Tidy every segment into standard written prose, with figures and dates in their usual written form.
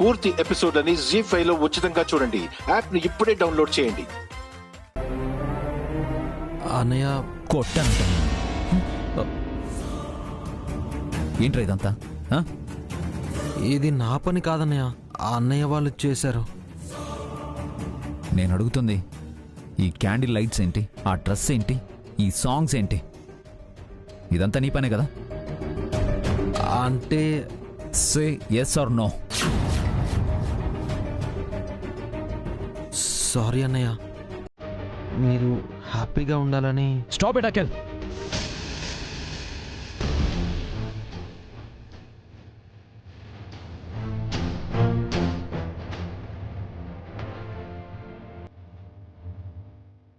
పూర్తి ఎపిసోడ్ అని జీ5 లో ఉచితంగా చూడండి. యాప్ ని ఇప్పుడే డౌన్లోడ్ చేయండి. అన్నయ్య కొట్టంట. ఏంట్రా ఇదంతా? ఇది నా పని కాదన్నయ్య, ఆ అన్నయ్య వాళ్ళు చేశారు. నేను అడుగుతుంది, ఈ క్యాండిల్ లైట్స్ ఏంటి, ఆ డ్రెస్ ఏంటి, ఈ సాంగ్స్ ఏంటి? ఇదంతా నీ పనే కదా? అంటే say yes or no. Sorry అన్నయ్య, మీరు హ్యాపీగా ఉండాలని. Stop it Akhil.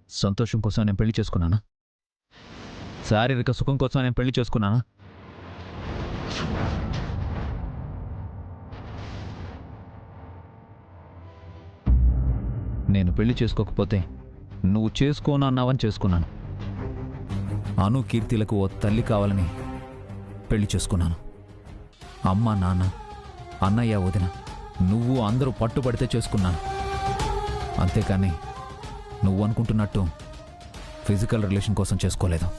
సంతోషం కోసం నేను పెళ్లి చేసుకున్నానా? శారీరక సుఖం కోసం నేను పెళ్లి చేసుకున్నానా? నేను పెళ్లి చేసుకోకపోతే నువ్వు చేసుకోనన్నావని చేసుకున్నాను. అను కీర్తిలకు ఓ తల్లి కావాలని పెళ్లి చేసుకున్నాను. అమ్మ, నాన్న, అన్నయ్య, వదిన, నువ్వు అందరూ పట్టుబడితే చేసుకున్నాను. అంతేకాని నువ్వు అనుకుంటున్నట్టు ఫిజికల్ రిలేషన్ కోసం చేసుకోలేదు.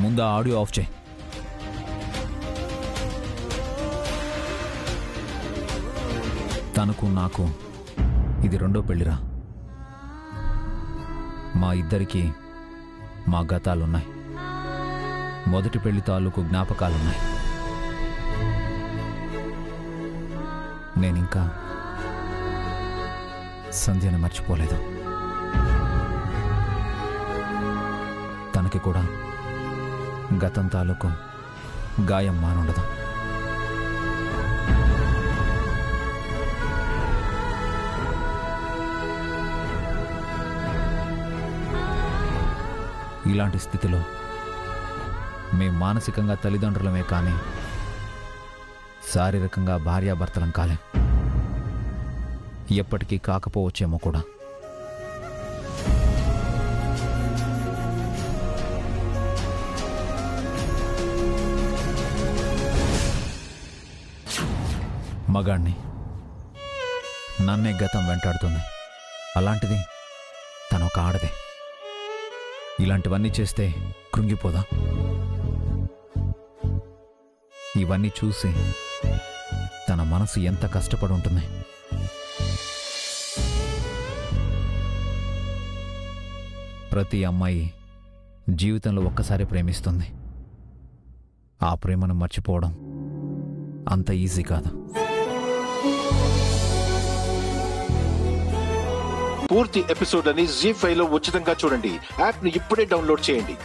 ముందు ఆ ఆడియో ఆఫ్ చేయి. తనకు నాకు ఇది రెండో పెళ్లిరా. మా ఇద్దరికి మా గతాలున్నాయి. మొదటి పెళ్లి తాలూకు జ్ఞాపకాలున్నాయి. నేనింకా సంధ్యను మర్చిపోలేదు. తనకి కూడా గతం తాలూకు గాయం మానుండదు. ఇలాంటి స్థితిలో మేం మానసికంగా తల్లిదండ్రులమే కానీ శారీరకంగా భార్యాభర్తలం కాలేం. ఎప్పటికీ కాకపోవచ్చేమో కూడా. మగాణ్ణి, నన్నే గతం వెంటాడుతుంది. అలాంటిది తనొక ఆడదే. ఇలాంటివన్నీ చేస్తే కృంగిపోదా? ఇవన్నీ చూసి తన మనసు ఎంత కష్టపడి ఉంటుంది. ప్రతి అమ్మాయి జీవితంలో ఒక్కసారి ప్రేమిస్తుంది. ఆ ప్రేమను మర్చిపోవడం అంత ఈజీ కాదు. పూర్తి ఎపిసోడ్ అని జీ5 లో ఉచితంగా చూడండి. యాప్ ని ఇప్పుడే డౌన్లోడ్ చేయండి.